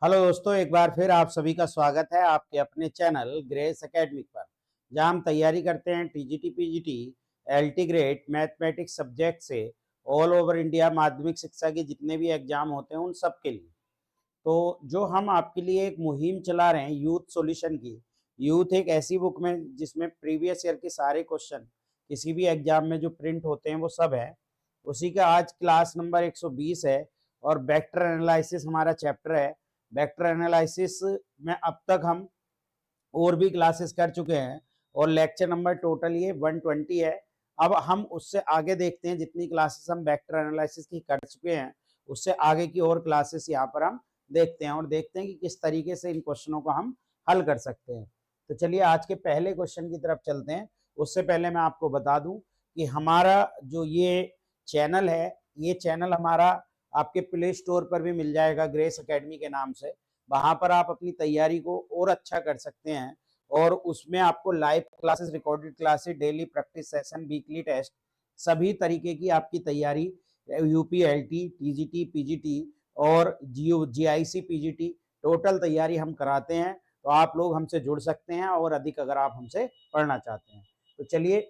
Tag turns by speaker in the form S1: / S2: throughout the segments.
S1: Hello दोस्तों, एक बार फिर आप सभी का स्वागत है आपके अपने चैनल ग्रेस एकेडमिक पर, जहां हम तैयारी करते हैं TGT, PGT, LT grade mathematics subject से ऑल ओवर इंडिया माध्यमिक शिक्षा के जितने भी एग्जाम होते हैं उन सब के लिए। तो जो हम आपके लिए एक मुहिम चला रहे हैं यूथ सॉल्यूशन की। यूथ एक ऐसी बुक में जिसमें प्रीवियस ईयर के सारे क्वेश्चन किसी भी एग्जाम में जो प्रिंट होते हैं वो सब है। उसी का आज क्लास नंबर 120 है और वेक्टर एनालिसिस हमारा चैप्टर है। वेक्टर एनालिसिस में अब तक हम और भी क्लासेस कर चुके हैं और लेक्चर नंबर टोटल ये 120 है। अब हम उससे आगे देखते हैं, जितनी क्लासेस हम वेक्टर एनालिसिस की कर चुके हैं उससे आगे की और क्लासेस यहाँ पर हम देखते हैं और देखते हैं कि किस तरीके से इन क्वेश्चनों को हम हल कर सकते हैं। तो चलिए आज के पहले क्वेश्चन की तरफ चलते हैं। उससे पहले मैं आपको बता दूं कि हमारा जो ये चैनल है, ये चैनल हमारा आपके प्ले स्टोर पर भी मिल जाएगा ग्रेस एकेडमी के नाम से। वहां पर आप अपनी तैयारी को और अच्छा कर सकते हैं और उसमें आपको live classes, recorded classes, daily practice session, weekly test, सभी तरीके की आपकी तैयारी, यूपी, एलटी, टीजीटी, पीजीटी और जीआईसी, पीजीटी, टोटल तैयारी हम कराते हैं। तो आप लोग हमसे जुड़ सकते हैं और अधिक अगर आप हमसे पढ़ना चाहते हैं। तो चलिए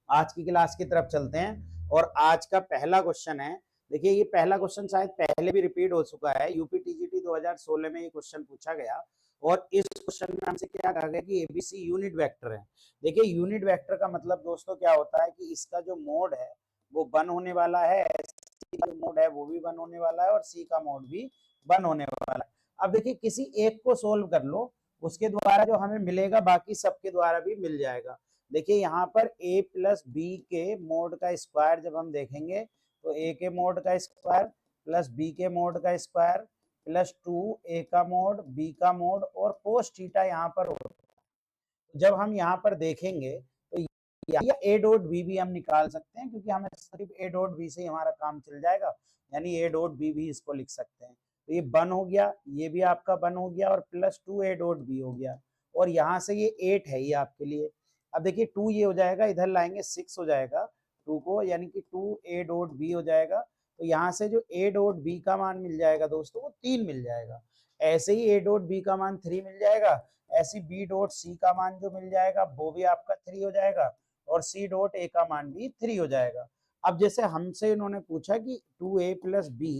S1: आज की क्लास की तरफ चलते हैं और आज का पहला क्वेश्चन है। देखिए, ये पहला क्वेश्चन शायद पहले भी रिपीट हो चुका है। यूपी टीजीटी 2016 में ये क्वेश्चन पूछा गया और इस क्वेश्चन में हमसे क्या कहा गया कि एबीसी यूनिट वेक्टर है। देखिए, यूनिट वेक्टर का मतलब दोस्तों क्या होता है कि इसका जो मोड है वो वन होने वाला है, सी का मोड है वो भी वन होने वाला है और सी का मोड भी वन होने वाला है। अब देखिए, किसी एक को सोल्व कर लो, उसके द्वारा जो हमें मिलेगा बाकी सबके द्वारा भी मिल जाएगा। देखिए यहाँ पर a प्लस बी के मोड का स्क्वायर जब हम देखेंगे तो a के मोड का स्क्वायर प्लस b के मोड का स्क्वायर प्लस 2a का मोड, b का मोड और कोस थीटा यहाँ पर होता है। जब हम यहाँ पर देखेंगे तो या a डॉट b भी हम निकाल सकते हैं, क्योंकि हमें सिर्फ a डॉट b से ही हमारा काम चल जाएगा, यानी a डॉट b भी इसको लिख सकते हैं। तो ये वन हो गया, ये भी आपका वन हो गया और प्लस 2a डॉट b हो गया और यहाँ से ये 8 है ये आपके लिए। अब देखिए 2 ये हो जाएगा, इधर लाएंगे 6 हो जाएगा 2 को, यानी कि 2a डॉट b हो जाएगा। तो यहाँ से जो a डॉट b का मान मिल जाएगा दोस्तों वो 3 मिल जाएगा। ऐसे ही a डॉट b का मान 3 मिल जाएगा, ऐसी b डॉट c का मान जो मिल जाएगा वो भी आपका 3 हो जाएगा और c डॉट a का मान भी 3 हो जाएगा। अब जैसे हमसे इन्होंने पूछा कि 2a प्लस b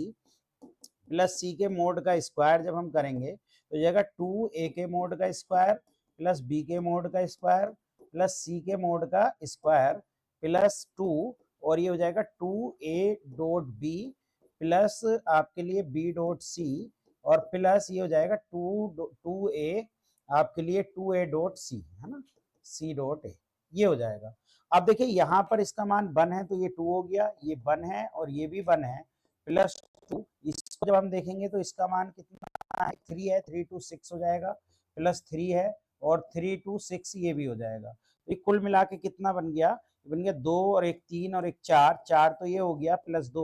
S1: प्लस सी के मोड का स्क्वायर जब हम करेंगे तो जाएगा 2a के मोड का स्क्वायर प्लस b के मोड का स्क्वायर प्लस सी के मोड का स्क्वायर प्लस 2 और ये हो जाएगा 2a डॉट b प्लस आपके लिए b डॉट c और प्लस ये हो जाएगा 2a आपके लिए 2a डॉट c, है ना, c डॉट a, ये हो जाएगा। अब देखिए यहाँ पर इसका मान 1 है तो ये 2 हो गया, ये 1 है और ये भी 1 है प्लस 2। इसको जब हम देखेंगे तो इसका मान कितना है, 3 है, 3 2 6 हो जाएगा प्लस 3 है और 3 2 6 ये भी हो जाएगा। तो ये कुल मिला के कितना बन गया, बन गया 2 और एक 3 और एक 4, 4 तो ये हो गया प्लस 2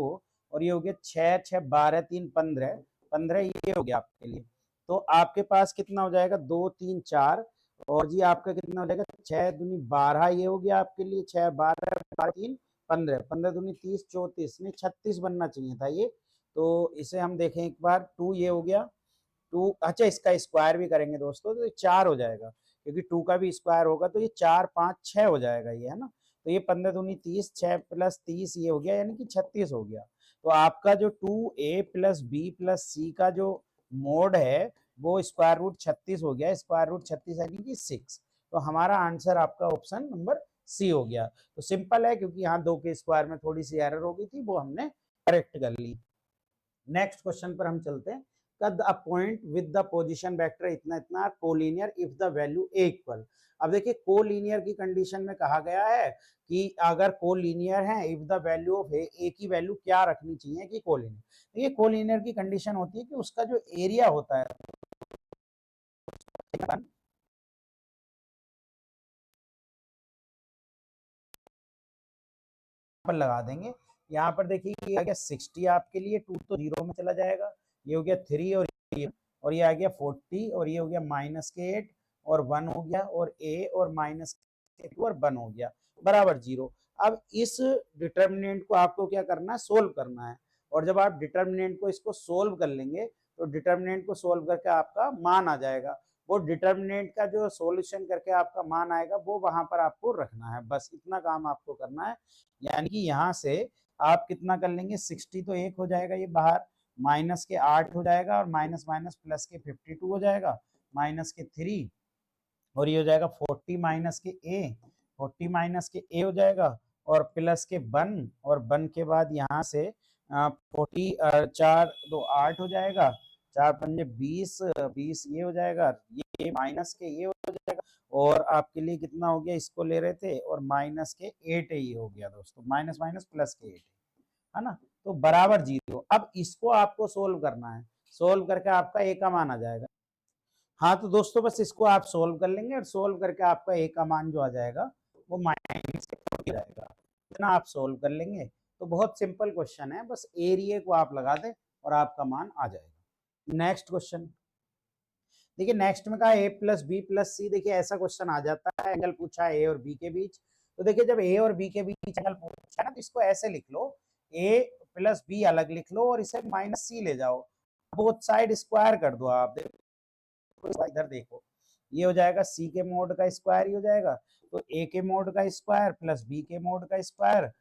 S1: और ये हो गया 6 6 12 3 15 15 ये हो गया आपके लिए। तो आपके पास कितना हो जाएगा 2 3 4 और जी आपका कितना हो जाएगा 6 दूनी 12 ये हो गया आपके लिए, 6 12 12 3 15 15 दूनी 30 34 नहीं 36 बनना चाहिए था ये। तो इसे हम देखें एक बार, 2 ये हो गया 2, अच्छा इसका स्क्वायर भी करेंगे दोस्तों तो 4 हो जाएगा, क्योंकि 2 का भी स्क्वायर होगा तो ये 4 5 6 हो जाएगा ये, है ना। तो ये 15 दूनी 30, 6 प्लस 30 ये हो गया, यानी कि 36 हो गया। तो आपका जो 2a plus b plus c का जो मोड है वो स्क्वायर रूट 36 हो गया, स्क्वायर रूट 36 यानी कि 6। तो हमारा आंसर आपका ऑप्शन नंबर सी हो गया। तो सिंपल है, क्योंकि यहाँ 2 के स्क्वायर में थोड़ी सी एरर हो गई थी वो हमने करेक्ट कर ली। नेक्स्ट क्वेश्चन पर हम चलते हैं। कद a point with the position vector इतना इतना collinear if the value A equal. अब देखिए कोलिनियर की कंडीशन में कहा गया है कि अगर कोलिनियर है, इफ द वैल्यू ऑफ ए की वैल्यू क्या रखनी चाहिए कि कोलिनियर। देखिए कोलिनियर की कंडीशन होती है कि उसका जो एरिया होता है पर लगा देंगे। यहाँ पर देखिए ये आ गया 60 आपके लिए, 2 तो 0 में चला जाएगा, ये हो गया 3 और ये आ गया 40 और ये हो गया -8 और 1 हो गया और a और -2 और 1 हो गया बराबर 0। अब इस डिटर्मिनेंट को आपको क्या करना है, सोल्व करना है। और जब आप डिटर्मिनेंट को इसको सोल्व कर लेंगे तो डिटर्मिनेंट को सोल्व करके आपका मान आ जाएगा। वो डिटर्मिनेंट का जो सॉल्यूशन करके आपका मान आएगा वो वहां पर आपको रखना है, बस इतना काम आपको करना है। यानी कि यहाँ से आप कितना कर लेंगे, 60 तो एक हो जाएगा ये बाहर, माइनस के 8 हो जाएगा, और माइनस माइनस प्लस के 52 हो जाएगा, माइनस के 3, और ये हो जाएगा 40 माइनस के ए, 40 माइनस के ए हो जाएगा, और प्लस के 1, और 1 के बाद यहाँ से 40, 4 2 8 हो जाएगा, 4 पंजे 20, 20 ये हो जाएगा, ये माइनस के ये हो जाएगा, और आपके लिए कितना हो गया, इसको ले रहे थे, और माइनस के 8 ये हो गया दोस्तों, माइनस माइनस प्लस के 8 है ना, तो बराबर 0। अब इसको आपको सोल्व करना है, सोल्व करके आपका ए का मान आ जाएगा। हाँ तो दोस्तों बस इसको आप सोल्व कर लेंगे, और सोल्व करके आपका ए का मान जो आ जाएगा वो माइनस जाएगा, इतना आप सोल्व कर लेंगे। तो बहुत सिंपल क्वेश्चन है, बस एरिया को आप लगा दें और आपका मान आ जाएगा। नेक्स्ट क्वेश्चन देखिए, नेक्स्ट में कहा ए प्लस बी प्लस सी। देखिए ऐसा क्वेश्चन आ जाता है, एंगल पूछा है ए और बी के बीच। तो देखिए जब ए और बी के बीच एंगल पूछा है ना, तो इसको ऐसे लिख लो, ए प्लस बी अलग लिख लो और इसे माइनस सी ले जाओ, बोथ साइड स्क्वायर कर दो। आप देखो इधर देखो, ये हो जाएगा सी के मोड का स्क्वायर ही हो जाएगा, तो ए के मोड का स्क्वायर प्लस बी के मोड का स्क्वायर,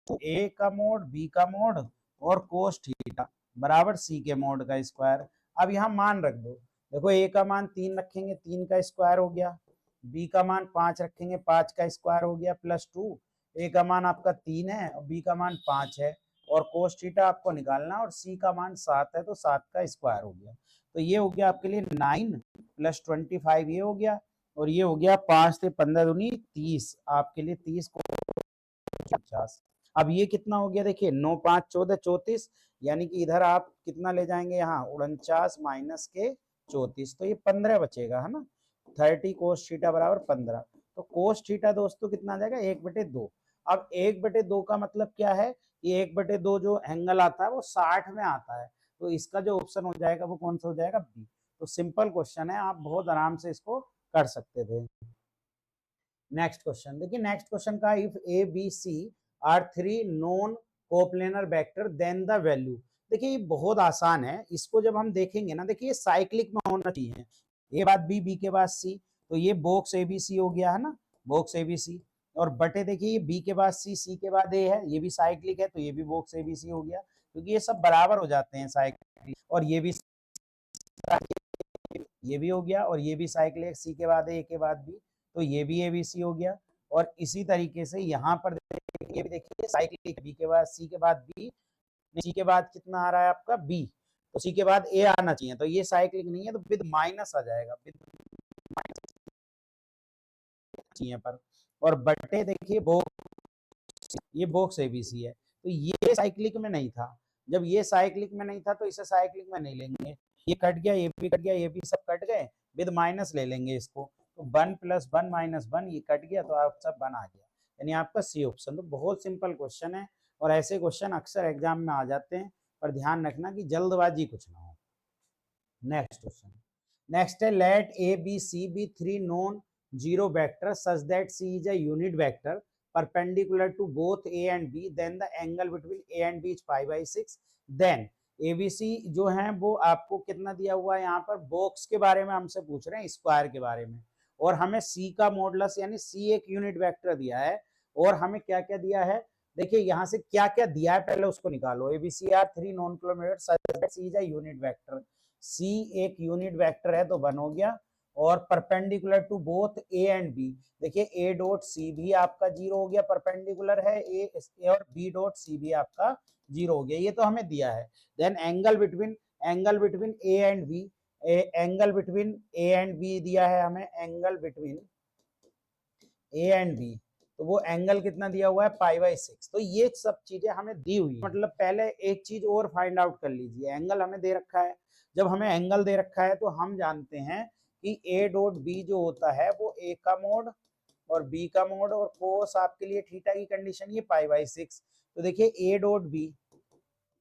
S1: तो ए का मोड बी का मोड और कोस थीटा बराबर सी के मोड का स्क्वायर। अब यहाँ मान रख दो, देखो ए का मान 3 रखेंगे, 3 का स्क्वायर हो गया, बी का मान 5 रखेंगे, 5 का स्क्वायर हो गया, प्लस 2, ए का मान आपका 3 है और बी का मान 5 है, और कोस थीटा आपको निकालना, और सी का मान 7 है तो 7 का स्क्वायर हो गया। तो ये हो गया आपके लिए 9 प्लस 25 ये हो गया, और ये हो गया 5 से 15 दूनी 30, आपके लिए 30 को 50। अब ये कितना हो गया, देखिए 9 5 14 34, यानी कि इधर आप कितना ले जाएंगे, यहाँ 49 माइनस के 34, तो ये 15 बचेगा है ना, 30 कोस थीटा बराबर 15। तो कोस थीटा दोस्तों कितना आ जाएगा, 1/2। अब 1/2 का मतलब क्या है, ये 1/2 जो एंगल आता है वो 60 में आता है, तो इसका जो ऑप्शन हो जाएगा वो कौन सा हो जाएगा, बी। तो सिंपल क्वेश्चन है, आप बहुत आराम से इसको कर सकते थे। नेक्स्ट क्वेश्चन देखिए, नेक्स्ट क्वेश्चन का if A B C are 3 non coplanar vector then the value. देखिए ये बहुत आसान है, इसको जब हम देखेंगे ना, देखिए साइक्लिक में होना चाहिए, ए बाद बी, बी के बाद सी, तो ये बॉक्स एबीसी हो गया है ना, बॉक्स एबीसी, और बटे देखिए ये बी के बाद सी, सी के बाद ए है, ये भी साइक्लिक है, तो ये भी बॉक्स एबीसी हो गया, क्योंकि ये सब बराबर हो जाते हैं साइक्लिक, और ये भी हो गया, और ये भी साइक्लिक, सी के बाद ए के बाद बी, तो ये भी एबीसी हो गया। और इसी तरीके से यहाँ पर ये भी देखिए साइक्लिक, बी के बाद सी के बाद बी, सी के बाद कितना आ रहा है आपका बी, तो सी के बाद ए आना चाहिए, तो ये साइक्लिक नहीं है, तो विद माइनस आ जाएगा, विद माइनस चाहिए पर। और बटे देखिए बॉक्स, ये बॉक्स एबीसी है, तो ये साइक्लिक में नहीं था, जब ये साइक्लिक में नहीं था तो इसे साइक्लिक में नहीं लेंगे, ये कट गया, ये भी कट गया, ये भी सब कट गए, विद माइनस ले लेंगे इसको, तो 1 + 1 - 1 ये कट गया, तो आप सब 1 आ गया, यानी आपका सी ऑप्शन। तो बहुत सिंपल क्वेश्चन है, और ऐसे क्वेश्चन अक्सर एग्जाम में आ जाते हैं, पर ध्यान रखना कि जल्दबाजी कुछ ना हो। नेक्स्ट क्वेश्चन, नेक्स्ट है let A B C be 3 non zero vector such that C is a unit vector perpendicular to both A and B, then the angle between A and B is π/6, then ABC जो है वो आपको कितना दिया हुआ है, यहाँ पर बॉक्स के बारे में हमसे पूछ रहे हैं, स्क्वायर के बारे में, और हमें C का मॉडुलस यानी C एक यूनिट वेक्टर दिया है, और हमें क्या क्या दिया है, देखिए यहाँ से क्या क्या दिया है पहले उसको निकालो। ABC are 3 non kilometre such that C is a unit vector, C एक यूनिट वेक्टर है तो 1 हो गया, और perpendicular to both A and B, देखिए ए डॉट सी भी आपका 0 हो गया, परपेंडिकुलर है ए, और बी डॉट सी भी आपका 0 हो गया, ये तो हमें दिया है। Then angle between A and B, angle between A and B दिया है हमें, angle between A and B, तो वो एंगल कितना दिया हुआ है π/6। तो ये सब चीजें हमें दी हुई है, मतलब पहले एक चीज और फाइंड आउट कर लीजिए, एंगल हमें दे रखा है, जब हमें एंगल दे रखा है तो हम जानते हैं कि ए डॉट बी जो होता है वो ए का मोड और बी का मोड, और कोस आपके लिए थीटा की कंडीशन ये π/6। तो देखिए ए डॉट बी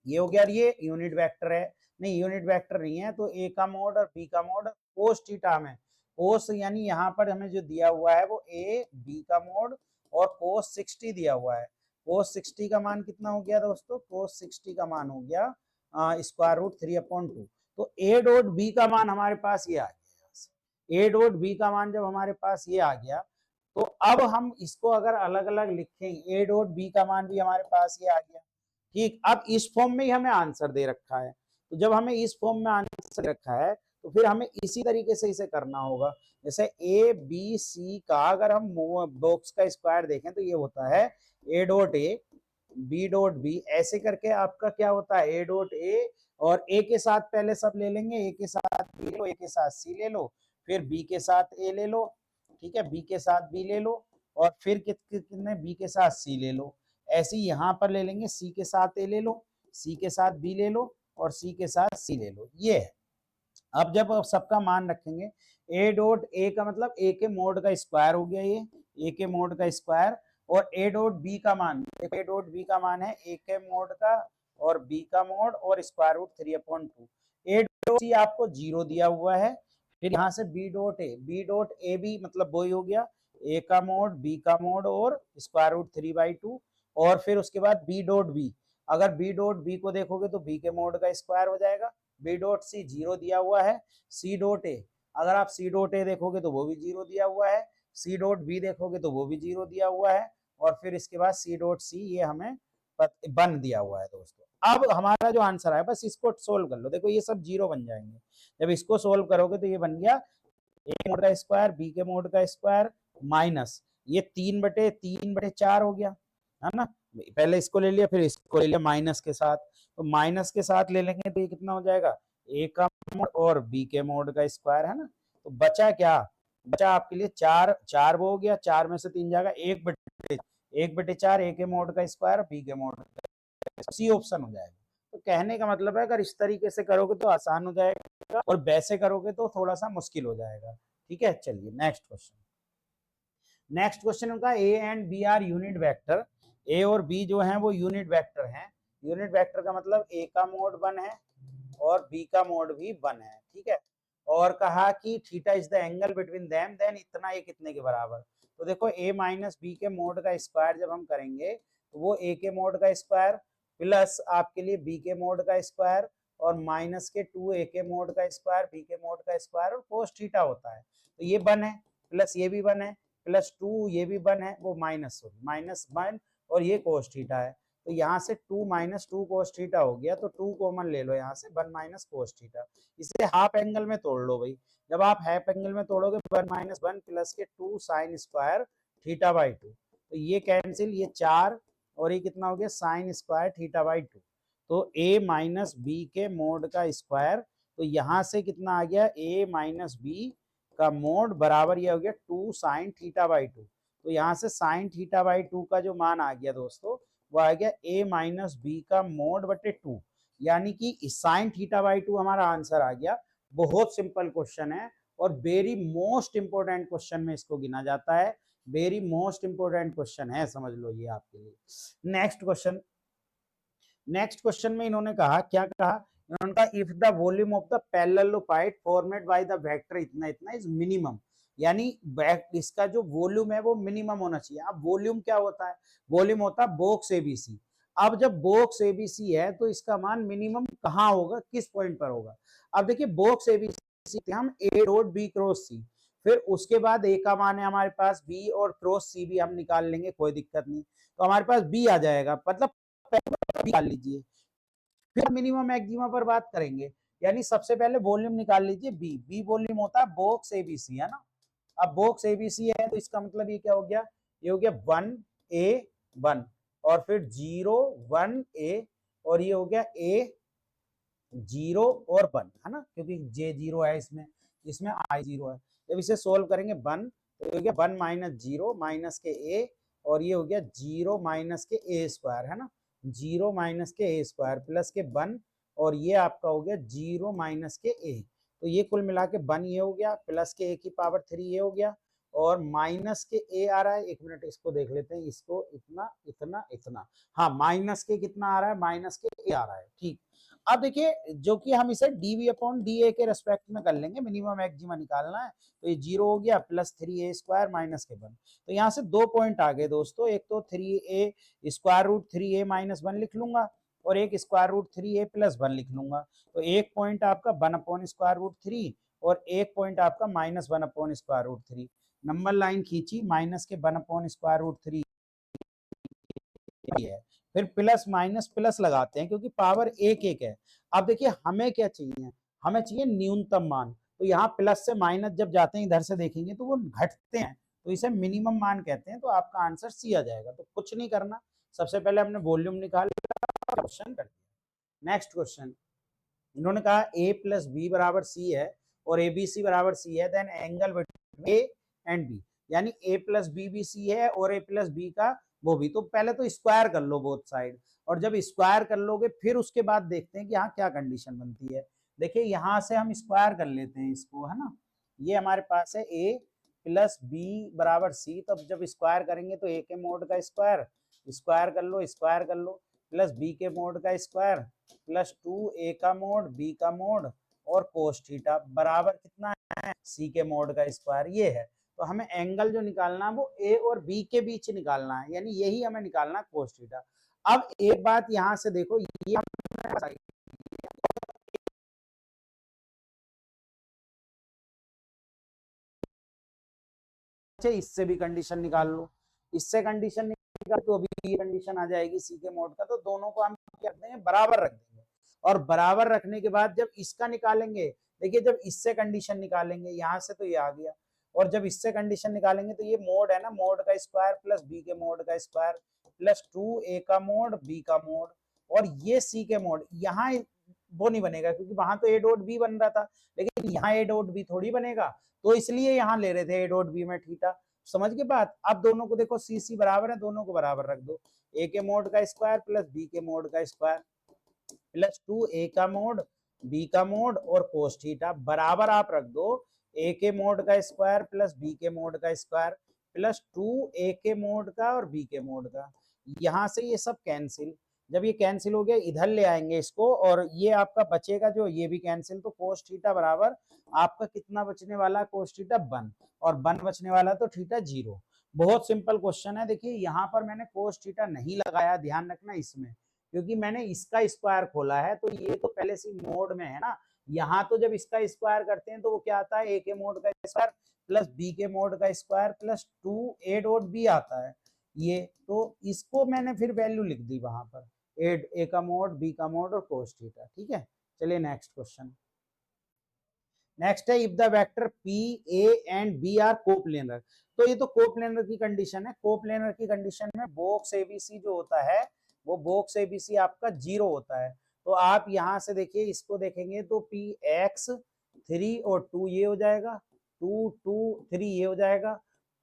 S1: ये हो गया, ये यूनिट वेक्टर है, नहीं यूनिट वेक्टर नहीं है, तो ए का मोड और बी का मोड कोस थीटा में, कोस यानी यहाँ पर हमें जो दिया हुआ है वो ए बी का मोड और कोस 60 दिया हुआ है। कोस 60 का मान कितना हो गया दोस्तों, कोस 60 का मान हो गया स्क्वायर रूट 3/2। तो ए डॉट बी का मान हमारे पास ये आ गया। ए डॉट बी का मान जब हमारे पास ये आ गया तो अब हम इसको अगर अलग अलग लिखें, ए डॉट बी का मान भी हमारे पास ये आ गया। ठीक, अब इस फॉर्म में ही हमें आंसर दे रखा है, तो जब हमें इस फॉर्म में आंसर दे रखा है तो फिर हमें इसी तरीके से इसे करना होगा। जैसे ए बी सी का अगर हम बॉक्स का स्क्वायर देखें तो ये होता है A dot A B dot B, ऐसे करके आपका क्या होता है ए डॉट ए, और ए के साथ पहले सब ले लेंगे, ए के साथ बी ले लो, ए के साथ सी ले लो, फिर बी के साथ ए ले लो, ठीक है, बी के साथ बी ले लो, और फिर कितने बी के साथ सी ले लो। ऐसे ही यहाँ पर ले लेंगे, सी के साथ ए ले लो, सी के साथ बी ले लो, और सी के साथ सी ले लो। ये है। अब जब आप सबका मान रखेंगे, ए डॉट ए का मतलब ए के मोड का स्क्वायर हो गया, ये ए के मोड का स्क्वायर, और ए डॉट बी का मान, ए डॉट बी का मान है ए के मोड का और बी का मोड और square root 3/2। A dot C आपको 0 दिया हुआ है। फिर यहाँ से बी डॉट ए भी मतलब वही हो गया, ए का मोड बी का मोड और स्क्वायर रूट 3/2। और फिर उसके बाद बी डॉट बी, अगर बी डॉट बी को देखोगे तो बी के मोड का स्क्वायर हो जाएगा। बी डॉट सी 0 दिया हुआ है। सी डॉट ए, अगर आप सी डॉट ए देखोगे तो वो भी 0 दिया हुआ है। सी डॉट बी देखोगे तो वो भी 0 दिया हुआ है। और फिर इसके बाद सी डॉट सी, ये हमें 1 दिया हुआ है दोस्तों। अब हमारा जो आंसर है, बस इसको सोल्व कर लो, देखो ये सब 0 बन जाएंगे। जब इसको सोल्व करोगे तो ये बन गया ए के मोड का स्क्वायर बी के मोड का स्क्वायर माइनस ये 3/4 हो गया, है ना। पहले इसको ले लिया, फिर इसको ले लिया माइनस के साथ, तो माइनस के साथ ले लेंगे तो ये कितना हो जाएगा, ए का मोड और बी के मोड का स्क्वायर, है ना। तो बचा क्या, बचा आपके लिए 4 वो हो गया, 4 में से 3 जाएगा, 1/4 ए के मोड का स्क्वायर बी के मोड का, सी ऑप्शन हो जाएगा। तो कहने का मतलब है अगर इस तरीके से करोगे तो आसान हो जाएगा, और वैसे करोगे तो थोड़ा सा मुश्किल हो जाएगा। ठीक है, चलिए नेक्स्ट क्वेश्चन। नेक्स्ट क्वेश्चन उनका, A and B are unit vector. A और बी जो है वो यूनिट वेक्टर हैं। यूनिट वेक्टर का मतलब ए का मोड 1 है और बी का मोड भी 1 है, ठीक है। और कहा कि theta is the angle between them, then इतना ये कितने के बराबर। तो देखो ए माइनस बी के मोड का स्क्वायर जब हम करेंगे तो वो ए के मोड का स्क्वायर प्लस आपके लिए बी के मोड का स्क्वायर और माइनस के 2 ए के मोड का स्क्वायर बी के मोड का स्क्वायर और कोस थीटा होता है। तो ये 1 है, प्लस ये भी 1 है, प्लस 2 ये भी 1 है, वो -1 और ये कोस थीटा है। तो यहाँ से 2 - 2 कोस थीटा हो गया, तो 2 कॉमन ले लो यहाँ से, 1 माइनस कोस थीटा। इसे हाफ एंगल में तोड़ लो भाई। जब आप हाफ एंगल में तोड़ोगे 1 - 1 प्लस के 2 साइन स्क्वायर थीटा/2, तो ये कैंसिल, ये 4 और ये कितना हो गया साइन स्क्वायर थीटा/2। तो a माइनस बी के मोड का स्क्वायर, तो यहाँ से कितना आ गया a माइनस बी का मोड बराबर ये हो गया 2 साइन थीटा/2। तो यहाँ से साइन थीटा/2 का जो मान आ गया दोस्तों वो आ गया a माइनस बी का मोड बटे 2, यानी कि साइन थीटा/2 हमारा आंसर आ गया। बहुत सिंपल क्वेश्चन है और वेरी मोस्ट इंपोर्टेंट क्वेश्चन में इसको गिना जाता है। वेरी मोस्ट इंपोर्टेंट क्वेश्चन है, समझ लो ये आपके लिए। नेक्स्ट क्वेश्चन, नेक्स्ट क्वेश्चन में इन्होंने कहा, क्या कहा, इन्होंने कहा if the volume of the parallelepiped formed by the vector इतना इतना इज मिनिमम, यानी इसका जो वॉल्यूम है वो मिनिमम होना चाहिए। अब वॉल्यूम क्या होता है, वॉल्यूम होता है बॉक्स एबीसी। अब जब बॉक्स एबीसी है तो इसका मान मिनिमम कहाँ होगा, किस पॉइंट पर होगा। अब देखिए बॉक्स एबीसी हम ए डॉट बी क्रॉस सी, फिर उसके बाद ए का मान है हमारे पास बी और क्रॉस सी भी हम निकाल लेंगे, कोई दिक्कत नहीं। तो हमारे पास बी आ जाएगा, मतलब निकाल लीजिए। फिर मिनिमम मैक्सिमम पर बात करेंगे, यानी सबसे पहले वॉल्यूम निकाल लीजिए बी। बी वॉल्यूम होता है बॉक्स एबीसी, है ना। अब बॉक्स एबीसी है तो इसका मतलब ये क्या हो गया, ये हो गया 1A1 और फिर 0 1A और ये हो गया A0 और 1, है ना, क्योंकि J0 है इसमें, इसमें I0 है। जब इसे सोल्व करेंगे 1 तो ये हो गया 1 - 0 माइनस के A और ये हो गया 0 माइनस के A स्क्वायर, है ना, 0 माइनस के A स्क्वायर प्लस के 1 और ये आपका हो गया 0 माइनस के A। तो ये कुल मिला के 1 ये हो गया प्लस के A की पावर 3 ये हो गया और माइनस के A आ रहा है। एक मिनट इसको देख लेते हैं, इसको इतना इतना इतना, हाँ माइनस के कितना आ रहा है, माइनस के A आ रहा है, ठीक। अब देखिए जो कि हम इसे dv/dA के रेस्पेक्ट में कर लेंगे, मिनिमम मैक्सिमा निकालना है। तो ये 0 हो गया प्लस 3A स्क्वायर माइनस के 1। तो यहाँ से 2 पॉइंट आ गए दोस्तों, एक तो 3A स्क्वायर रूट 3A - 1 लिख लूंगा और एक स्क्वायर रूट 3 ए प्लस 1 लिख लूंगा। तो एक पॉइंट आपका 1 अपॉन स्क्वायर रूट 3 और एक पॉइंट आपका minus 1 upon square root 3। Number line खींची, माइनस के 1 अपॉन स्क्वायर रूट 3 है, फिर प्लस माइनस प्लस लगाते हैं क्योंकि पावर एक एक है। अब देखिए हमें क्या चाहिए, हमें चाहिए न्यूनतम मान। तो यहाँ प्लस से माइनस जब जाते हैं इधर से देखेंगे तो वो घटते हैं, तो इसे मिनिमम मान कहते हैं। तो आपका आंसर सी आ जाएगा। तो कुछ नहीं करना, सबसे पहले हमने वॉल्यूम निकाला, क्वेश्चन कर दिया। नेक्स्ट क्वेश्चन, इन्होंने कहा a प्लस बी बराबर सी है और ए बी सी बराबर सी है, then angle between A and B, यानी a प्लस बी भी सी है और a प्लस बी का वो भी। तो पहले तो स्क्वायर कर लो बोथ साइड, और जब स्क्वायर कर लोगे फिर उसके बाद देखते हैं कि यहाँ क्या कंडीशन बनती है। देखिए यहाँ से हम स्क्वायर कर लेते हैं इसको, है ना। ये हमारे पास है a प्लस बी बराबर सी, तो जब स्क्वायर करेंगे तो a के मोड का स्क्वायर, स्क्वायर कर लो, स्क्वायर कर लो, प्लस b के मोड का स्क्वायर प्लस 2a का मोड b का मोड और कोस थीटा बराबर कितना है c के मोड का स्क्वायर। ये है। तो हमें एंगल जो निकालना है वो a और b के बीच निकालना है, यानी यही हमें निकालना है कोस थीटा। अब एक बात यहां से देखो, ये इससे भी कंडीशन निकाल लो, इससे कंडीशन निकाल तो अभी ये कंडीशन आ जाएगी सी के मोड का। तो दोनों को हम क्या करते हैं, बराबर रख देंगे, और बराबर रखने के बाद जब इसका निकालेंगे, देखिए जब इससे कंडीशन निकालेंगे यहाँ से तो ये आ गया, और जब इससे कंडीशन निकालेंगे तो ये मोड है ना, मोड का स्क्वायर प्लस बी के मोड का स्क्वायर प्लस 2a का मोड b का मोड और ये c के मोड। यहाँ वो नहीं बनेगा क्योंकि वहां तो a डॉट b बन रहा था, लेकिन यहाँ a डॉट b थोड़ी बनेगा, तो इसलिए यहाँ ले रहे थे a डॉट b में थीटा। समझ के बात। अब दोनों को देखो सी सी बराबर है, दोनों को बराबर रख दो, a के मोड का स्क्वायर प्लस b के मोड का स्क्वायर प्लस 2a का मोड b का मोड और कोस थीटा बराबर आप रख दो a के मोड का स्क्वायर प्लस b के मोड का स्क्वायर प्लस 2a के मोड का और b के मोड का। यहां से ये सब कैंसिल, जब ये कैंसिल हो गया इधर ले आएंगे इसको, और ये आपका बचेगा जो, ये भी कैंसिल, तो कोस थीटा बराबर आपका कितना बचने वाला, कोस थीटा 1 और 1 बचने वाला तो थीटा 0। बहुत सिंपल क्वेश्चन है। देखिए यहाँ पर मैंने कोस थीटा नहीं लगाया, ध्यान रखना इसमें, क्योंकि मैंने इसका स्क्वायर खोला है, तो ये तो पहले से मोड में है ना। यहाँ तो जब इसका स्क्वायर करते हैं तो वो क्या आता है, ए के मोड का स्क्वायर प्लस बी के मोड का square plus 2a dot B आता है ये। तो इसको मैंने फिर वैल्यू लिख दी वहां पर, ए का मोड बी का मोड और कोस थीटा। ठीक है, चलिए नेक्स्ट क्वेश्चन। नेक्स्ट है, if the vector P A and B are coplanar. तो ये तो कोप्लेनर की कंडीशन है। कोप्लेनर की कंडीशन में बॉक्स एबीसी जो होता है वो बॉक्स एबीसी आपका 0 होता है। तो आप यहां से देखिए, इसको देखेंगे तो पी एक्स 3 और 2 ये हो जाएगा, 2 2 3 ये हो जाएगा,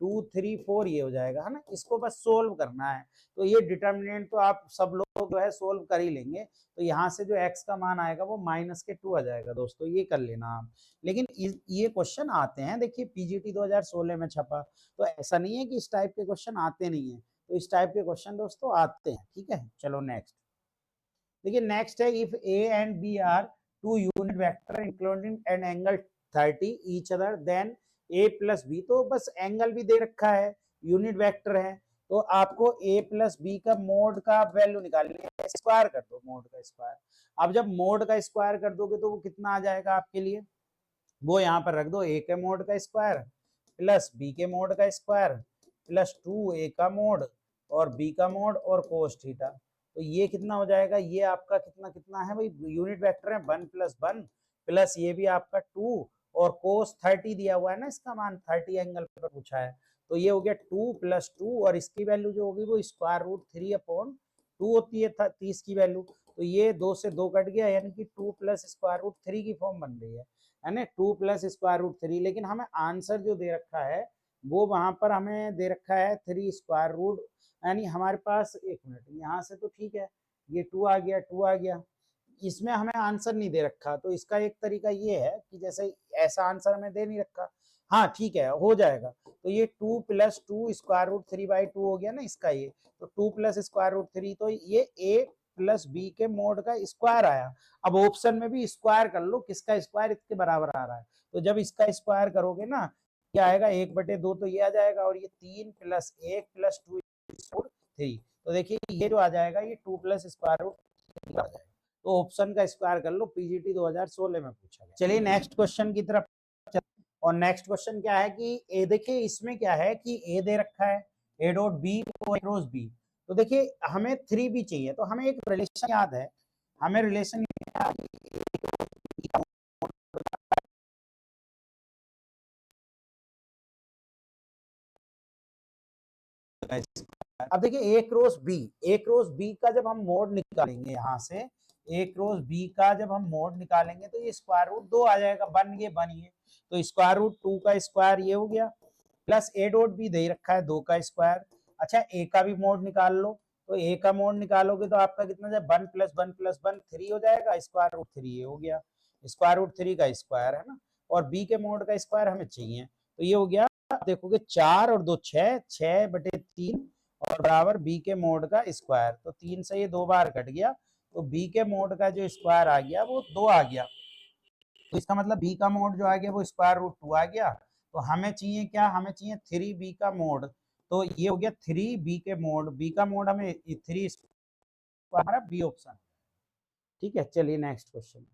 S1: 2 3 4 ये हो जाएगा, है ना। इसको बस सोल्व करना है। तो ये डिटर्मिनेंट तो आप सब लोग जो है सोल्व कर ही लेंगे। तो यहाँ से जो x का मान आएगा वो -2 आ जाएगा दोस्तों, ये कर लेना आप। लेकिन ये क्वेश्चन आते हैं, देखिए पीजीटी 2016 में छपा, तो ऐसा नहीं है कि इस टाइप के क्वेश्चन आते नहीं है। तो इस टाइप के क्वेश्चन दोस्तों आते हैं। ठीक है, चलो नेक्स्ट। देखिए नेक्स्ट है, if A and B are two unit vector including an angle 30 each other, then A plus B. तो बस एंगल भी दे रखा है, यूनिट वेक्टर है, तो आपको a प्लस बी का मोड का वैल्यू निकालनी है, स्क्वायर कर दो मोड का स्क्वायर। अब जब मोड का स्क्वायर कर दोगे तो वो कितना आ जाएगा आपके लिए, वो यहाँ पर रख दो, a के मोड का स्क्वायर प्लस b के मोड का स्क्वायर प्लस 2a का मोड और b का मोड और कोस थीटा। तो ये कितना हो जाएगा, ये आपका कितना कितना है भाई, यूनिट वेक्टर है 1 प्लस 1 प्लस ये भी आपका 2 और कोस 30 दिया हुआ है ना, इसका मान 30 एंगल पर पूछा है। तो ये हो गया 2 प्लस 2 और इसकी वैल्यू जो होगी वो स्क्वायर रूट 3 अपॉन 2 होती है 30 की वैल्यू। तो ये 2 से 2 कट गया, यानी कि 2 प्लस स्क्वायर रूट 3 की फॉर्म बन रही है ना, 2 प्लस स्क्वायर रूट 3। लेकिन हमें आंसर जो दे रखा है वो वहां पर हमें दे रखा है 3 स्क्वायर रूट, यानी हमारे पास, एक मिनट, यहाँ से तो ठीक है, ये 2 आ गया, 2 आ गया, इसमें हमें आंसर नहीं दे रखा। तो इसका एक तरीका ये है कि जैसे ऐसा आंसर हमें दे नहीं रखा, हाँ ठीक है हो जाएगा। तो ये 2 प्लस 2 स्क्वायर रूट 3/2 हो गया ना इसका, ये तो 2 प्लस स्क्वायर रूट 3, तो ये a प्लस बी के मोड का स्क्वायर आया। अब ऑप्शन में भी स्क्वायर कर लो, किसका स्क्वायर इसके बराबर आ रहा है। तो जब इसका स्क्वायर करोगे ना, क्या आएगा 1/2, तो ये आ जाएगा, और ये 3 प्लस 1 प्लस 2 3। तो देखिए ये जो आ जाएगा ये 2 प्लस स्क्वायर रूट तो ऑप्शन का स्क्वायर कर लो, पीजीटी 2016 में पूछा गया। चलिए नेक्स्ट क्वेश्चन की तरफ। और नेक्स्ट क्वेश्चन क्या है कि ए, देखिए इसमें क्या है कि ए दे रखा है ए डॉट बी और क्रॉस बी। तो देखिए हमें 3b चाहिए, तो हमें एक रिलेशन याद है, हमें रिलेशन अब देखिए ए क्रॉस बी का जब हम मोड निकालेंगे यहाँ से, ए क्रॉस बी का जब हम मोड निकालेंगे तो ये स्क्वायर रूट 2 आ जाएगा, बन ये तो स्क्वायर रूट 2 का स्क्वायर ये हो गया, प्लस ए डॉट बी दे रखा है 2 का स्क्वायर। अच्छा ए का भी मोड निकाल लो, तो ए का मोड निकालोगे तो आपका कितना जाए 1 प्लस 1 प्लस 1 3 हो जाएगा, स्क्वायर रूट 3 ये हो गया, स्क्वायर रूट 3 का स्क्वायर है ना, और बी के मोड का स्क्वायर हमें चाहिए, तो ये हो गया। देखोगे 4 और 2 6, 6/3 और बराबर बी के मोड का स्क्वायर, तो 3 से ये 2 बार कट गया, तो बी के मोड का जो स्क्वायर आ गया वो 2 आ गया, तो इसका मतलब बी का मोड जो आ गया वो स्क्वायर रूट 2 आ गया। तो हमें चाहिए क्या, हमें चाहिए 3b का मोड, तो ये हो गया 3b के मोड, बी का मोड हमें 3 हमारा बी ऑप्शन। ठीक है, चलिए नेक्स्ट क्वेश्चन।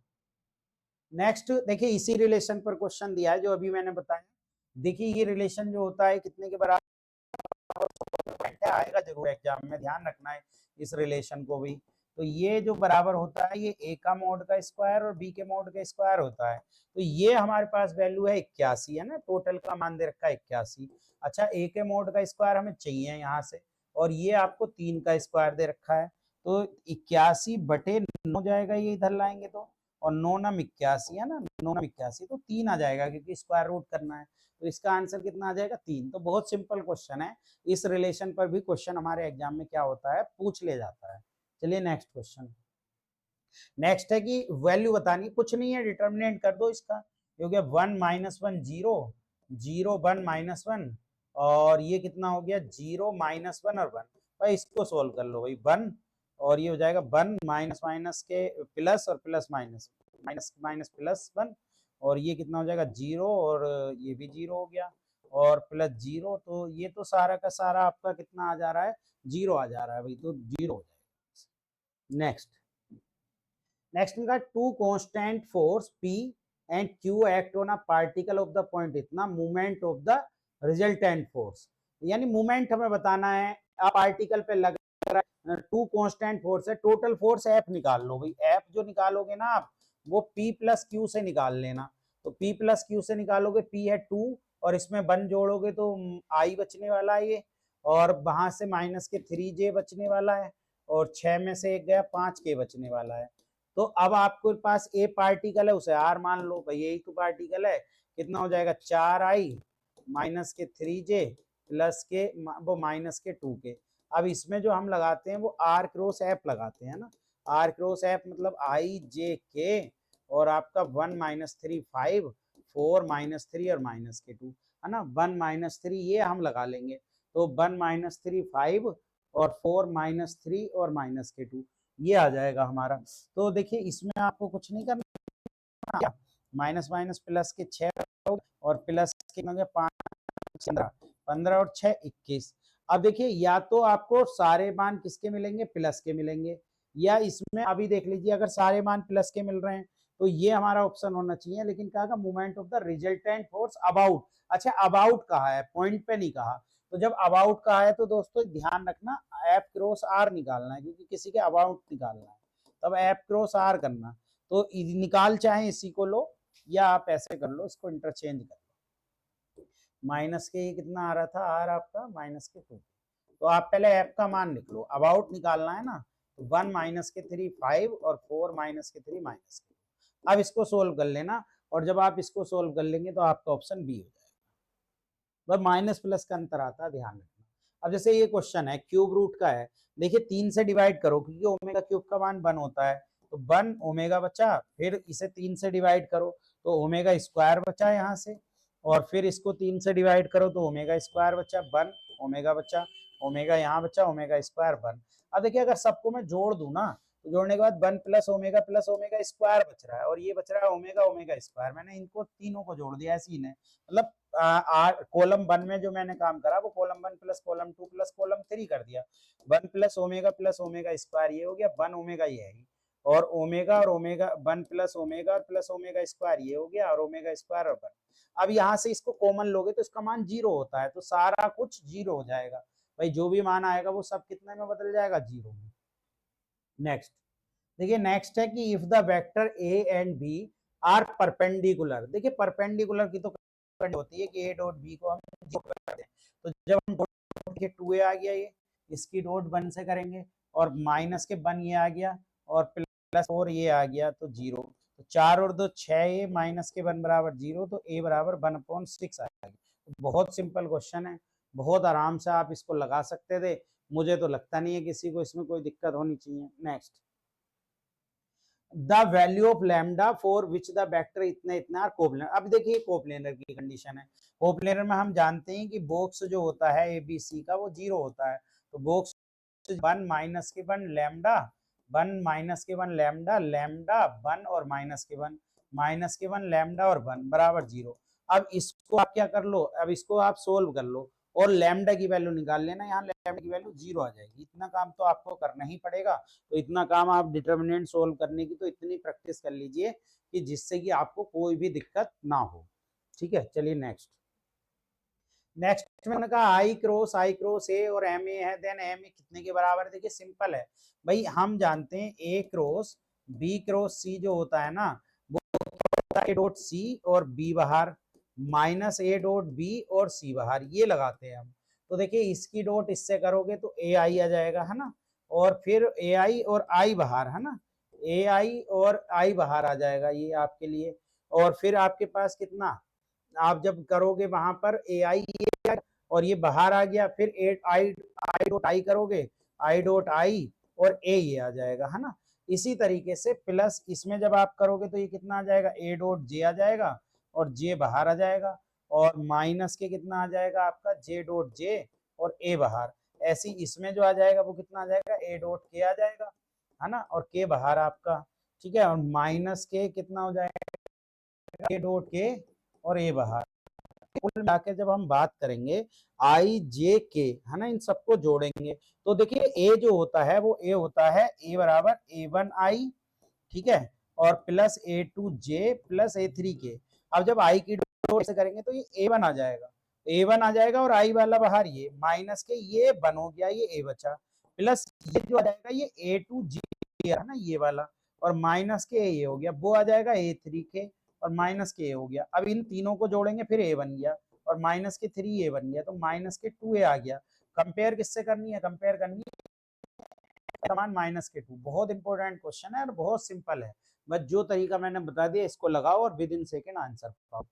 S1: नेक्स्ट देखिए इसी रिलेशन पर क्वेश्चन दिया है जो अभी मैंने बताया। देखिए ये रिलेशन जो होता है कितने के बराबर आएगा जरूर एग्जाम में, ध्यान रखना है इस रिलेशन को भी। तो ये जो बराबर होता है ये ए का मोड का स्क्वायर और बी के मोड का स्क्वायर होता है, तो ये हमारे पास वैल्यू है 81 है ना, टोटल का मान दे रखा है 81। अच्छा ए के मोड का स्क्वायर हमें चाहिए यहाँ से, और ये आपको 3 का स्क्वायर दे रखा है, तो 81/9 जाएगा, ये इधर लाएंगे तो, और 9 नम 81 है ना, 9 नम 81 तो 3 आ जाएगा क्योंकि स्क्वायर रूट करना है, तो इसका आंसर कितना आ जाएगा 3। तो बहुत सिंपल क्वेश्चन है, इस रिलेशन पर भी क्वेश्चन हमारे एग्जाम में क्या होता है पूछ ले जाता है। चलिए नेक्स्ट क्वेश्चन। नेक्स्ट है कि वैल्यू बतानी, कुछ नहीं है डिटर्मिनेंट कर दो इसका, हो गया 1 - 1 0 0 1 -1, और ये कितना हो गया 0 -1 और 1, भाई इसको सोल्व कर लो भाई 1, और ये हो जाएगा 1 माइनस माइनस के प्लस और plus minus minus minus plus 1, और ये कितना हो जाएगा 0 और ये भी 0 हो गया, और प्लस 0, तो ये तो सारा का सारा आपका कितना आ जा रहा है 0 आ जा रहा है भाई, तो 0 हो जाएगा। नेक्स्ट इनका two constant force P and Q act on a particle of the point इतना movement of the resultant force, यानी मूवमेंट हमें बताना है, आप पार्टिकल पे लग रहा है, टू कांस्टेंट फोर्स है, टोटल फोर्स F निकाल लो भाई, F जो निकालोगे ना आप वो P प्लस Q से निकाल लेना, तो P प्लस Q से निकालोगे, P है 2 और इसमें 1 जोड़ोगे तो I बचने वाला है ये, और वहां से माइनस के 3J बचने वाला है, और 6 में से 1 गया 5K बचने वाला है। तो अब आपके पास ए पार्टिकल है उसे आर मान लो भाई, यही तो पार्टिकल है, कितना हो जाएगा 4i माइनस के 3j प्लस के वो माइनस के 2k। अब इसमें जो हम लगाते हैं वो आर क्रॉस एफ लगाते हैं ना, आर क्रॉस एफ मतलब आई जे के, और आपका 1 - 3 5 4 - 3 और माइनस के 2 है ना, 1 - 3 ये हम लगा लेंगे, तो 1 - 3 5 और 4 - 3 और माइनस के 2 ये आ जाएगा हमारा। तो देखिए इसमें आपको कुछ नहीं करना, माइनस माइनस प्लस के 6 और प्लस के 5 15 और 6 21। अब देखिए या तो आपको सारे मान किसके मिलेंगे प्लस के मिलेंगे, या इसमें अभी देख लीजिए अगर सारे मान प्लस के मिल रहे हैं तो ये हमारा ऑप्शन होना चाहिए, लेकिन कहा movement of the resultant force about, अच्छा अबाउट कहा है पॉइंट पे नहीं कहा, तो जब अबाउट कहा है तो दोस्तों ध्यान रखना एफ क्रॉस आर निकालना है, क्योंकि किसी के अबाउट निकालना है तब एफ क्रॉस आर करना, तो निकाल चाहे इसी को लो या आप ऐसे कर लो, इसको इंटरचेंज कर लो, माइनस के ये कितना आ रहा था आर आपका माइनस के 2, तो आप पहले एफ का मान लिख लो, अबाउट निकालना है ना, तो 1 - के 3 5 और 4 - के 3 माइनस के 2। अब इसको सोल्व कर लेना, और जब आप इसको सोल्व कर लेंगे तो आपका ऑप्शन बी हो जाएगा, बस माइनस प्लस का अंतर आता है, ध्यान रखना। अब जैसे ये क्वेश्चन है क्यूब रूट का है, देखिए 3 से डिवाइड करो क्योंकि ओमेगा क्यूब का मान 1 होता है, तो 1 ओमेगा बचा, फिर इसे 3 से डिवाइड करो तो ओमेगा स्क्वायर बचा यहाँ से, और फिर इसको 3 से डिवाइड करो तो ओमेगा स्क्वायर बचा 1 ओमेगा बचा, ओमेगा यहाँ बचा ओमेगा स्क्वायर 1। अब देखिए अगर सबको मैं जोड़ दूं ना तो जोड़ने के बाद 1 प्लस ओमेगा स्क्वायर बच रहा है, और ये बच रहा है ओमेगा ओमेगा स्क्वायर, मैंने इनको तीनों को जोड़ दिया ऐसे ही ने, मतलब कॉलम 1 में जो मैंने काम करा वो column 1 plus column 2 plus column 3 कर दिया, 1 प्लस ओमेगा स्क्वायर ये हो गया 1 ओमेगा ये है, और ओमेगा 1 प्लस ओमेगा स्क्वायर ये हो गया, और ओमेगा स्क्वायर और 1। अब यहाँ से इसको कॉमन लोगे तो इसका मान 0 होता है, तो सारा कुछ 0 हो जाएगा भाई, जो भी मान आएगा वो सब कितने में बदल जाएगा, 0 में। नेक्स्ट देखिए, नेक्स्ट है कि if the vector A and B are perpendicular. देखिए परपेंडिकुलर की तो होती है कि ए डॉट बी को हम 0 करते हैं, तो जब हम डॉट के 2a आ गया, ये इसकी डॉट 1 से करेंगे, और माइनस के 1 ये आ गया, और प्लस 4 ये आ गया, तो 0। तो 4 और 2 6a माइनस के 1 बराबर 0, तो a बराबर 1/6 आएगा। बहुत सिंपल क्वेश्चन है, बहुत आराम से आप इसको लगा सकते थे। मुझे तो लगता नहीं है किसी को इसमें कोई दिक्कत होनी चाहिए। Next, the value of lambda for which the vector इतना इतना आर कोप्लेनर। अब देखिए कोप्लेनर की कंडीशन है, कोप्लेनर में हम जानते हैं कि बॉक्स जो होता है ए बी सी का वो 0 होता है, तो बॉक्स 1 माइनस के 1 लैम्डा, 1 माइनस के 1 लैम्डा, लैम्डा 1 और माइनस के 1, माइनस के 1 लैम्डा और 1 बराबर 0। अब इसको आप क्या कर लो, अब इसको आप सोल्व कर लो और लैम्डा की वैल्यू निकाल लेना, यहाँ लैम्डा की वैल्यू 0 आ जाएगी। इतना काम तो आपको करना ही पड़ेगा, तो इतना काम आप डिटर्मिनेंट सोल्व करने की तो इतनी प्रैक्टिस कर लीजिए कि जिससे कि आपको कोई भी दिक्कत ना हो। ठीक है, चलिए नेक्स्ट। नेक्स्ट मैंने कहा आई क्रॉस ए और एम ए है, देन एम ए कितने के बराबर है। देखिए सिंपल है भाई, हम जानते हैं ए क्रॉस सी जो होता है ना, वो ए डॉट सी और बी बाहर, माइनस ए डॉट बी और सी बाहर, ये लगाते हैं हम। तो देखिए इसकी डॉट इससे करोगे तो ए आई आ जाएगा, है ना, और फिर ए आई और आई बाहर, है ना, ए आई और आई बाहर आ जाएगा ये आपके लिए। और फिर आपके पास कितना, आप जब करोगे वहां पर ए आई और ये बाहर आ गया, फिर आई आई डॉट आई करोगे, आई डॉट आई और ए ये आ जाएगा, है ना। इसी तरीके से प्लस इसमें जब आप करोगे तो ये कितना आ जाएगा, ए डॉट जे आ जाएगा और जे बाहर आ जाएगा, और माइनस के कितना आ जाएगा आपका, जे डॉट जे और ए बाहर। ऐसी इसमें जो आ जाएगा वो कितना आ जाएगा, ए डॉट के आ जाएगा, है ना, और के बाहर आपका। ठीक है, और माइनस के कितना हो जाएगा, ए डॉट के और ए बाहर। कुल मिलाकर जब हम बात करेंगे आई जे के, है ना, इन सबको जोड़ेंगे तो देखिए ए जो होता है वो ए होता है ए बराबर A1I, ठीक है, और प्लस A2J प्लस A3 के। अब जब आई की डॉट से करेंगे तो ये A1 आ जाएगा, A1 आ जाएगा, और आई वाला बाहर ये माइनस के ये 1 हो गया, ये A बचा, प्लस ये जो आ जाएगा ये A2J है ना ये वाला, और माइनस के ये हो गया, वो आ जाएगा A3 के, और माइनस के ए हो गया। अब इन तीनों को जोड़ेंगे फिर ए बन गया, और माइनस के 3 ए बन गया, तो माइनस के 2 ए आ गया। कंपेयर किससे करनी है, कंपेयर करनी है समान माइनस के 2। बहुत इंपॉर्टेंट क्वेश्चन है और बहुत सिंपल है, बस जो तरीका मैंने बता दिया इसको लगाओ और विद इन सेकेंड आंसर पाओ।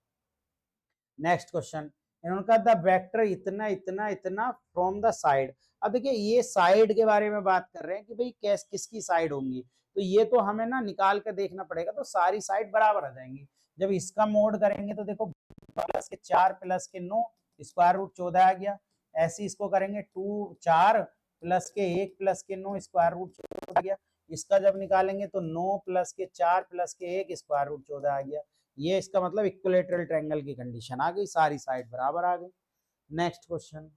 S1: नेक्स्ट क्वेश्चन, इन्होंने कहा द वेक्टर इतना इतना इतना फ्रॉम द साइड। अब देखिए ये साइड के बारे में बात कर रहे हैं कि भाई कैस किसकी साइड होंगी, तो ये तो हमें ना निकाल कर देखना पड़ेगा, तो सारी साइड बराबर आ जाएंगी। जब इसका मोड करेंगे तो देखो प्लस के 4 प्लस के 9 स्क्वायर रूट 14 आ गया, ऐसे इसको करेंगे 2 4 प्लस के 1 प्लस के 9 स्क्वायर रूट 14 आ गया। इसका जब निकालेंगे तो 9 प्लस के 4 प्लस के 1 स्क्वायर रूट 14 आ गया। ये इसका मतलब इक्विलेटरल ट्रायंगल की कंडीशन आ गई, सारी साइड बराबर आ गई। नेक्स्ट क्वेश्चन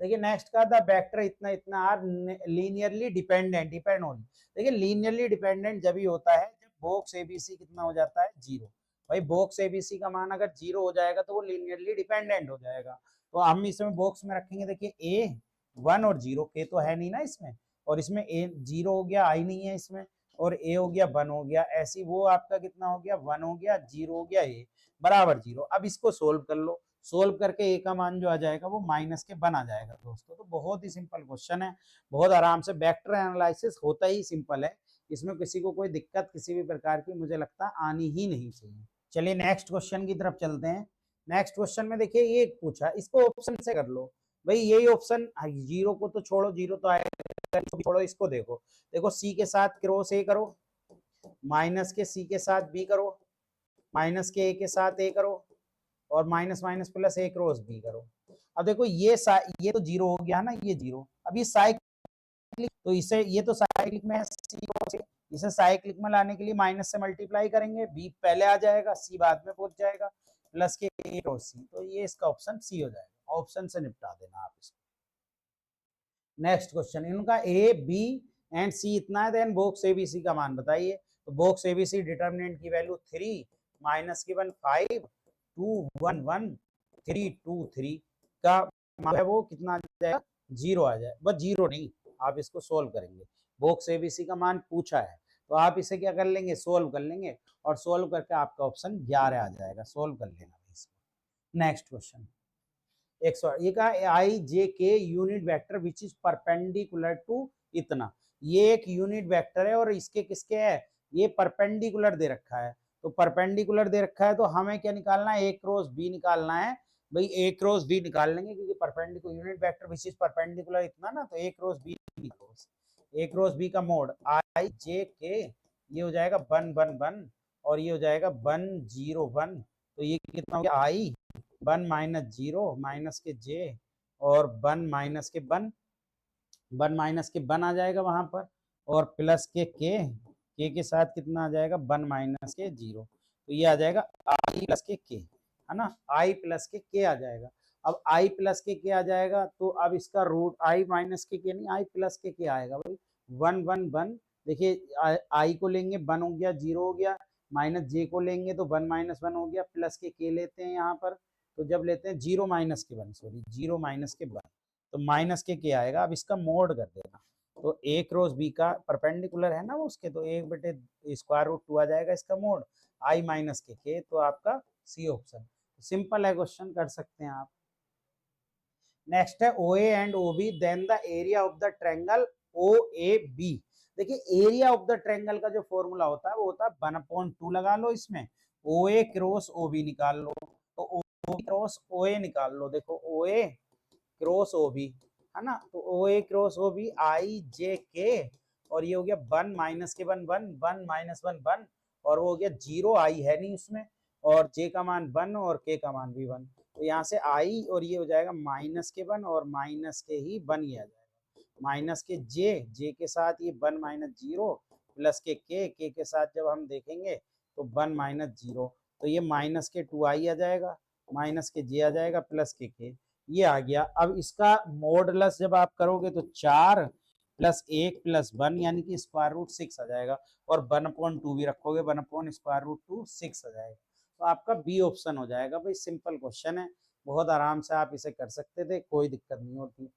S1: देखिए, नेक्स्ट का द वेक्टर इतना इतना are linearly dependent, depend on. देखिए लीनियरली डिपेंडेंट जब ही होता है जब बॉक्स एबीसी कितना हो जाता है, 0। भाई बॉक्स एबीसी का मान अगर 0 हो जाएगा तो वो लीनियरली डिपेंडेंट हो जाएगा। तो हम इसमें बॉक्स में रखेंगे, देखिए ए 1 और 0, के तो है नहीं ना इसमें, और इसमें ए 0 हो गया, आई नहीं है इसमें, और ए हो गया 1 हो गया, ऐसी वो आपका कितना हो गया, 1 हो गया, 0 हो गया, ए बराबर 0। अब इसको सोल्व कर लो, सोल्व करके ए का मान जो आ जाएगा वो माइनस के 1 आ जाएगा दोस्तों। तो बहुत ही सिंपल क्वेश्चन है, बहुत आराम से, वेक्टर एनालिसिस होता ही सिंपल है, इसमें किसी को कोई दिक्कत किसी भी प्रकार की मुझे लगता है आनी ही नहीं चाहिए। चलिए नेक्स्ट क्वेश्चन की तरफ चलते हैं। नेक्स्ट क्वेश्चन में देखिए ये पूछा, इसको ऑप्शन से कर लो भाई, यही ऑप्शन, 0 को तो छोड़ो, 0 तो आएगा, छोड़ो इसको, देखो देखो सी के साथ क्रॉस ए करो, माइनस के सी के साथ बी करो, माइनस के ए के साथ ए करो, और माइनस माइनस प्लस ए क्रॉस बी करो। अब देखो ये तो 0 हो गया ना, ये 0। अब ये साइक्लिक, तो इसे ये तो साइक्लिक में है, इसे साइक्लिक में लाने के लिए माइनस से मल्टीप्लाई करेंगे, बी पहले आ जाएगा, सी बाद में पहुंच जाएगा, प्लस के ए क्रॉस सी, तो ये इसका ऑप्शन सी हो जाएगा। ऑप्शन से निपटा देना आप इसको। नेक्स्ट क्वेश्चन, इनका ए बी एंड सी इतना है, देन बॉक्स एबीसी का मान बताइए। तो बॉक्स एबीसी डिटर्मिनेंट की वैल्यू 3 माइनस की 1 5 2 1 1 3 2 3 का मान है वो कितना आ जाएगा, 0 आ जाए। बस 0 नहीं, आप इसको सोल्व करेंगे। बॉक्स एबीसी का मान पूछा है तो आप इसे क्या कर लेंगे, सोल्व कर लेंगे, और सोल्व करके आपका ऑप्शन 11 आ जाएगा। सोल्व कर लेना इसको। नेक्स्ट क्वेश्चन, ये का I J K unit vector which is perpendicular to इतना। ये एक यूनिट वेक्टर है और इसके किसके है, ये परपेंडिकुलर दे रखा है। तो परपेंडिकुलर दे रखा है तो हमें क्या निकालना है, ए क्रॉस बी निकालना है। भाई ए क्रॉस बी निकाल लेंगे क्योंकि perpendicular unit vector which is perpendicular इतना ना, तो ए क्रॉस बी, ए क्रॉस बी का मोड आई जे के, ये हो जाएगा 1 1 1 और ये हो जाएगा 1 0 1। तो ये कितना हो गया, आई 1 माइनस 0 माइनस के जे और 1 माइनस के 1, 1 माइनस के 1 आ जाएगा वहां पर, और प्लस के साथ कितना आ जाएगा, 1 माइनस के 0। तो ये आ जाएगा आई प्लस के, है ना, आई प्लस के आ जाएगा। अब आई प्लस के आ जाएगा तो अब इसका रूट आई माइनस के नहीं, आई प्लस के आएगा भाई। 1 1 1, देखिए आई को लेंगे 1 हो गया, 0 हो गया, माइनस जे को लेंगे तो 1 माइनस 1 हो गया, प्लस के लेते हैं यहाँ पर, तो जब लेते हैं 0 माइनस के 1, सॉरी 0 माइनस के 1, तो माइनस के आएगा। अब इसका मोड कर देना, तो ए क्रॉस बी का परपेंडिकुलर है ना वो उसके, तो 1/√2 आ जाएगा इसका मोड, आई माइनस के, तो आपका सी ऑप्शन। सिंपल है क्वेश्चन, कर सकते हैं आप। नेक्स्ट है O A and O B, then the area of the triangle O A B. देखिए एरिया ऑफ द ट्रायंगल का जो फॉर्मूला होता है वो होता है 1/2 लगा लो इसमें, ओ ए क्रॉस ओ बी निकाल लो, तो ओ क्रॉस ओ ए निकाल लो। देखो ओ ए क्रॉस ओ बी, है ना, तो ओ ए cross O B I J के, और ये हो गया 1 माइनस के 1 1 1 माइनस 1 1, और वो हो गया 0, आई है नहीं उसमें, और जे का मान 1 और के का मान भी 1, तो यहाँ से आई और ये हो जाएगा माइनस के 1 और माइनस के ही 1 ही आ जाएगा, माइनस के जे के साथ ये 1 माइनस 0 प्लस के साथ जब हम देखेंगे तो 1 माइनस 0, तो ये माइनस के 2 आई आ जाएगा, माइनस के जे आ जाएगा, प्लस के ये आ गया। अब इसका मॉडुलस जब आप करोगे तो 4 प्लस 1 प्लस 1 यानी कि √6 आ जाएगा, और 1/2 भी रखोगे, 1/√2 6 आ जाएगा, तो आपका बी ऑप्शन हो जाएगा। भाई सिंपल क्वेश्चन है, बहुत आराम से आप इसे कर सकते थे, कोई दिक्कत नहीं होती।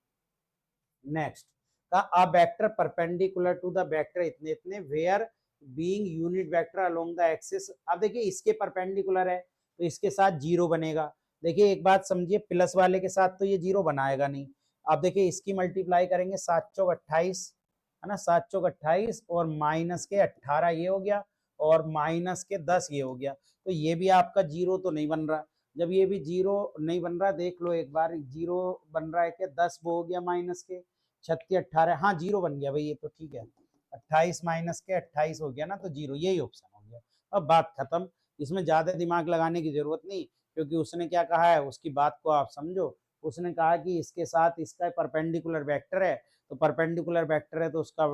S1: नेक्स्ट का a vector perpendicular to the vector इतने इतने where being unit vector along the axis. अब देखिए इसके परपेंडिकुलर है तो इसके साथ 0 बनेगा। देखिए एक बात समझिए, प्लस वाले के साथ तो ये 0 बनाएगा नहीं। अब देखिए इसकी मल्टीप्लाई करेंगे 7 चौक 28, है ना, 7 चौक 28 और माइनस के 18 ये हो गया, और माइनस के 10 ये हो गया, तो ये भी आपका 0 तो नहीं बन रहा। जब ये भी 0 नहीं बन रहा, देख लो एक बार, 0 बन रहा है क्या, 10 वो हो गया माइनस के 36 18, हाँ 0 बन गया भाई, ये तो ठीक है, 28 माइनस के 28 हो गया ना, तो 0 यही ऑप्शन हो गया। अब बात खत्म, इसमें ज्यादा दिमाग लगाने की जरूरत नहीं, क्योंकि उसने क्या कहा है उसकी बात को आप समझो। उसने कहा कि इसके साथ इसका परपेंडिकुलर वेक्टर है, तो परपेंडिकुलर वेक्टर है तो उसका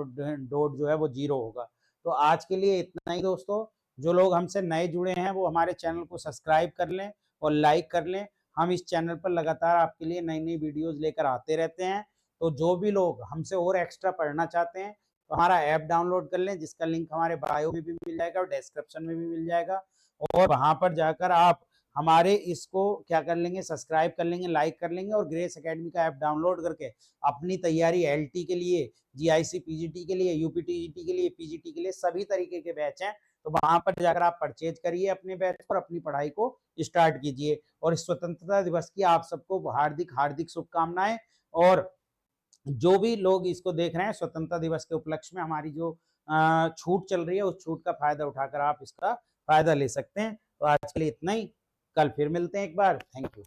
S1: डॉट जो है वो 0 होगा। तो आज के लिए इतना ही दोस्तों। जो लोग हमसे नए जुड़े हैं वो हमारे चैनल को सब्सक्राइब कर लें और लाइक कर लें। हम इस चैनल पर लगातार आपके लिए नई नई वीडियोस लेकर आते रहते हैं। तो जो भी लोग हमसे और एक्स्ट्रा पढ़ना चाहते हैं तो हमारा ऐप डाउनलोड कर लें, जिसका लिंक हमारे बायो में भी मिल जाएगा और डिस्क्रिप्शन में भी मिल जाएगा, और वहां पर जाकर आप हमारे इसको क्या कर लेंगे, सब्सक्राइब कर लेंगे, लाइक कर लेंगे, और ग्रेस एकेडमी का ऐप डाउनलोड करके अपनी तैयारी एलटी के लिए, जीआईसी पीजीटी के लिए, यूपीटीजीटी के लिए, पीजीटी के लिए सभी तरीके के बैच हैं, तो वहां पर जाकर आप परचेज करिए अपने बैच पर, अपनी पढ़ाई को स्टार्ट कीजिए। और स्वतंत्रता दिवस की आप सबको हार्दिक हार्दिक शुभकामनाएं। और जो भी लोग इसको देख रहे हैं, स्वतंत्रता दिवस के उपलक्ष्य में हमारी जो छूट चल रही है उस छूट का फायदा उठाकर आप इसका फायदा ले सकते हैं। तो आज के लिए इतना ही, कल फिर मिलते हैं एक बार। Thank you.